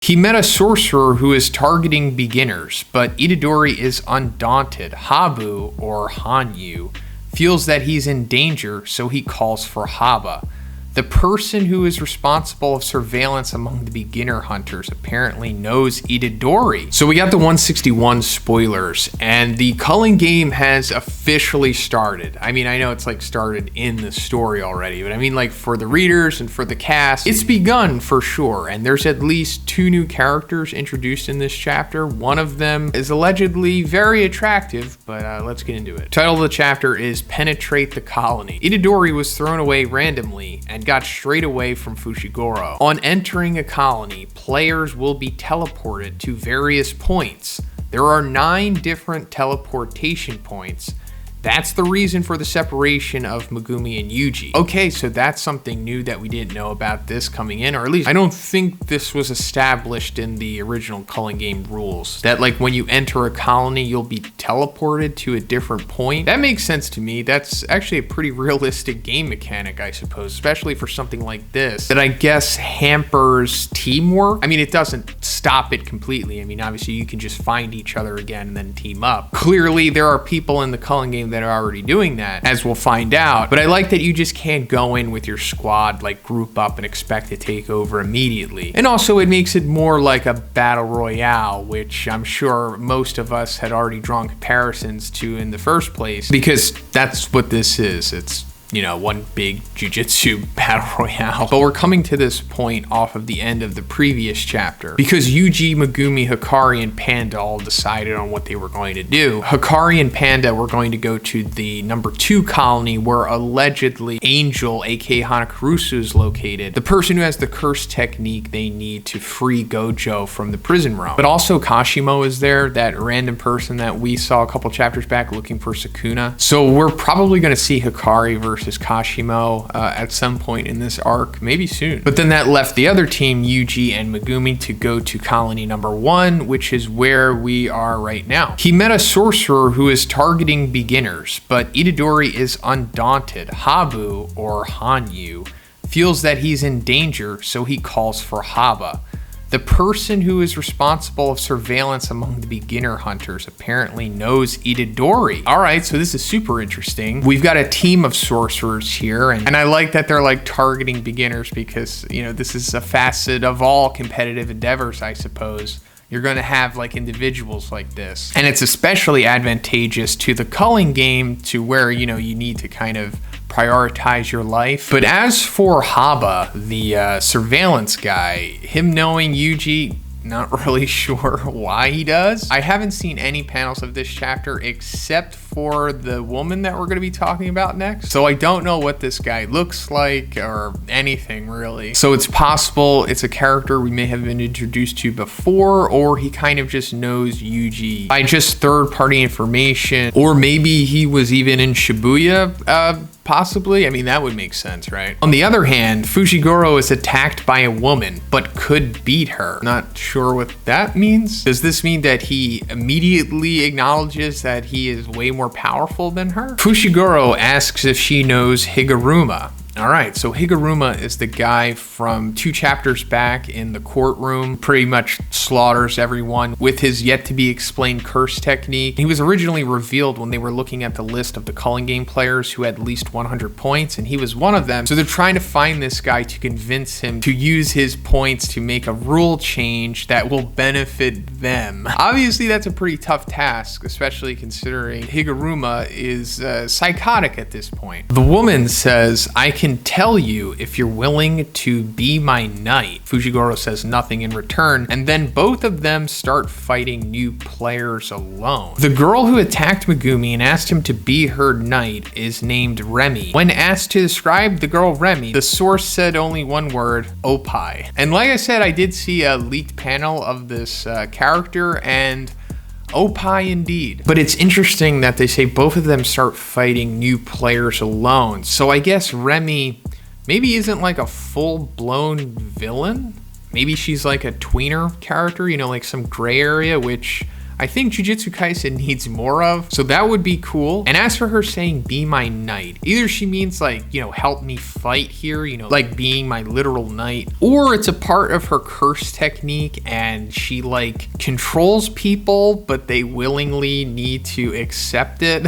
He met a sorcerer who is targeting beginners, but Itadori is undaunted. Habu, or Hanyu, feels that he's in danger, so he calls for Haba. The person who is responsible of surveillance among the beginner hunters apparently knows Itadori. So we got the 161 spoilers, and the Culling game has officially started. I mean, I know it's like started in the story already, but I mean like for the readers and for the cast, it's begun for sure. And there's at least 2 new characters introduced in this chapter. One of them is allegedly very attractive, but let's get into it. Title of the chapter is Penetrate the Colony. Itadori was thrown away randomly and got straight away from Fushiguro. On entering a colony, players will be teleported to various points. There are 9 different teleportation points. That's the reason for the separation of Megumi and Yuji. Okay, so that's something new that we didn't know about this coming in, or at least I don't think this was established in the original Culling game rules. That like when you enter a colony, you'll be teleported to a different point. That makes sense to me. That's actually a pretty realistic game mechanic, I suppose, especially for something like this that I guess hampers teamwork. I mean, it doesn't stop it completely. I mean, obviously you can just find each other again and then team up. Clearly, there are people in the Culling game that are already doing that, as we'll find out, but I like that you just can't go in with your squad, like group up and expect to take over immediately. And also it makes it more like a battle royale, which I'm sure most of us had already drawn comparisons to in the first place, because that's what this is. It's, you know, one big jujutsu battle royale. But we're coming to this point off of the end of the previous chapter, because Yuji, Megumi, Hikari, and Panda all decided on what they were going to do. Hikari and Panda were going to go to the number 2 colony where allegedly Angel, aka Hanakurusu, is located, the person who has the curse technique they need to free Gojo from the prison room. But also Kashimo is there, that random person that we saw a couple chapters back looking for Sukuna. So we're probably going to see Hikari versus Kashimo at some point in this arc, maybe soon. But then that left the other team, Yuji and Megumi, to go to colony number 1, which is where we are right now. He met a sorcerer who is targeting beginners, but Itadori is undaunted. Habu, or Hanyu, feels that he's in danger, so he calls for Haba. The person who is responsible of surveillance among the beginner hunters apparently knows Itadori. All right, so this is super interesting. We've got a team of sorcerers here, and I like that they're like targeting beginners because, you know, this is a facet of all competitive endeavors, I suppose. You're going to have like individuals like this. And it's especially advantageous to the Culling game, to where, you know, you need to kind of prioritize your life. But as for Haba, the surveillance guy, him knowing Yuji, not really sure why he does. I haven't seen any panels of this chapter except for the woman that we're going to be talking about next. So I don't know what this guy looks like or anything really. So it's possible it's a character we may have been introduced to before, or he kind of just knows Yuji by just third-party information, or maybe he was even in Shibuya, possibly. I mean, that would make sense, right? On the other hand, Fushiguro is attacked by a woman, but could beat her. Not sure what that means. Does this mean that he immediately acknowledges that he is way more powerful than her? Fushiguro asks if she knows Higuruma. All right, so Higuruma is the guy from 2 chapters back in the courtroom, pretty much slaughters everyone with his yet-to-be-explained curse technique. He was originally revealed when they were looking at the list of the Culling game players who had at least 100 points, and he was one of them. So they're trying to find this guy to convince him to use his points to make a rule change that will benefit them. Obviously, that's a pretty tough task, especially considering Higuruma is psychotic at this point. The woman says, "I can tell you if you're willing to be my knight." Fushiguro says nothing in return, and then both of them start fighting new players alone. The girl who attacked Megumi and asked him to be her knight is named Remy. When asked to describe the girl Remy, the source said only one word: Opai. And like I said, I did see a leaked panel of this character, and Opai indeed. But it's interesting that they say both of them start fighting new players alone. So I guess Remy maybe isn't like a full-blown villain. Maybe she's like a tweener character, you know, like some gray area, which I think Jujutsu Kaisen needs more of, so that would be cool. And as for her saying, be my knight, either she means like, you know, help me fight here, you know, like being my literal knight, or it's a part of her curse technique and she like controls people, but they willingly need to accept it.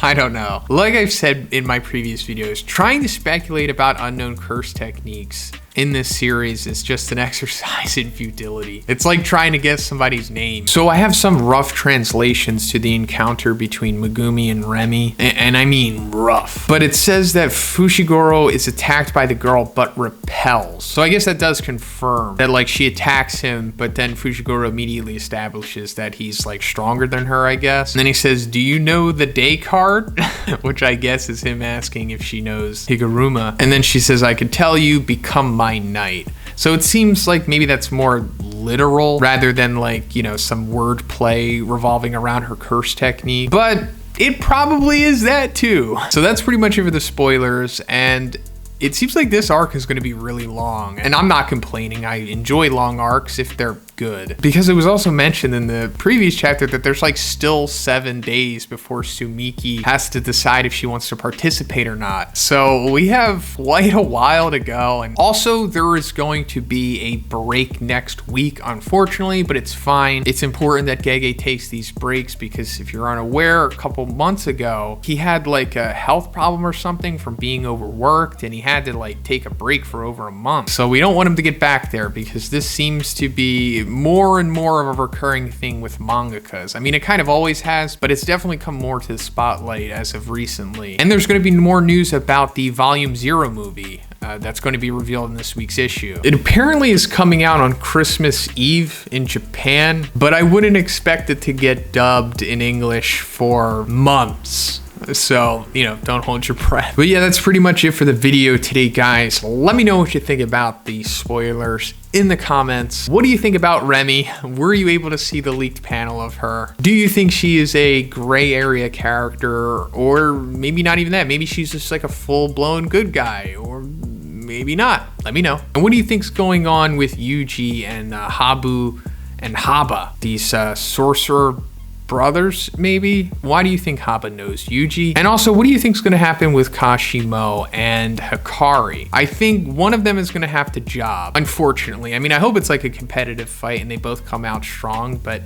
I don't know. Like I've said in my previous videos, trying to speculate about unknown curse techniques in this series is just an exercise in futility. It's like trying to guess somebody's name. So I have some rough translations to the encounter between Megumi and Remy, and I mean rough. But it says that Fushiguro is attacked by the girl but repels. So I guess that does confirm that like she attacks him, but then Fushiguro immediately establishes that he's like stronger than her, I guess. And then he says, do you know the day card? Which I guess is him asking if she knows Higuruma. And then she says, I could tell you, become my knight. So it seems like maybe that's more literal rather than like, you know, some wordplay revolving around her curse technique. But it probably is that too. So that's pretty much it for the spoilers, and it seems like this arc is going to be really long, and I'm not complaining. I enjoy long arcs if they're good, because it was also mentioned in the previous chapter that there's like still 7 days before Sumiki has to decide if she wants to participate or not. So we have quite a while to go, and also there is going to be a break next week, unfortunately, but it's fine. It's important that Gege takes these breaks because if you're unaware, a couple months ago he had like a health problem or something from being overworked, and he had to like take a break for over a month. So we don't want him to get back there, because this seems to be more and more of a recurring thing with mangakas. I mean, it kind of always has, but it's definitely come more to the spotlight as of recently. And there's going to be more news about the Volume 0 movie. That's going to be revealed in this week's issue. It apparently is coming out on Christmas Eve in Japan, but I wouldn't expect it to get dubbed in English for months. So, you know, don't hold your breath. But yeah, that's pretty much it for the video today, guys. Let me know what you think about the spoilers in the comments. What do you think about Remy? Were you able to see the leaked panel of her? Do you think she is a gray area character, or maybe not even that? Maybe she's just like a full-blown good guy, or maybe not. Let me know. And what do you think's going on with Yuji and Habu and Haba, these sorcerer brothers, maybe? Why do you think Haba knows Yuji? And also, what do you think is going to happen with Kashimo and Hikari? I think one of them is going to have to job, unfortunately. I mean, I hope it's like a competitive fight and they both come out strong, but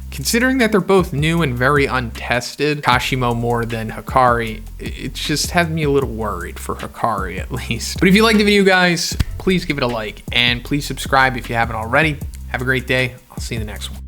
considering that they're both new and very untested, Kashimo more than Hikari, it just has me a little worried for Hikari at least. But if you liked the video, guys, please give it a like, and please subscribe if you haven't already. Have a great day. I'll see you in the next one.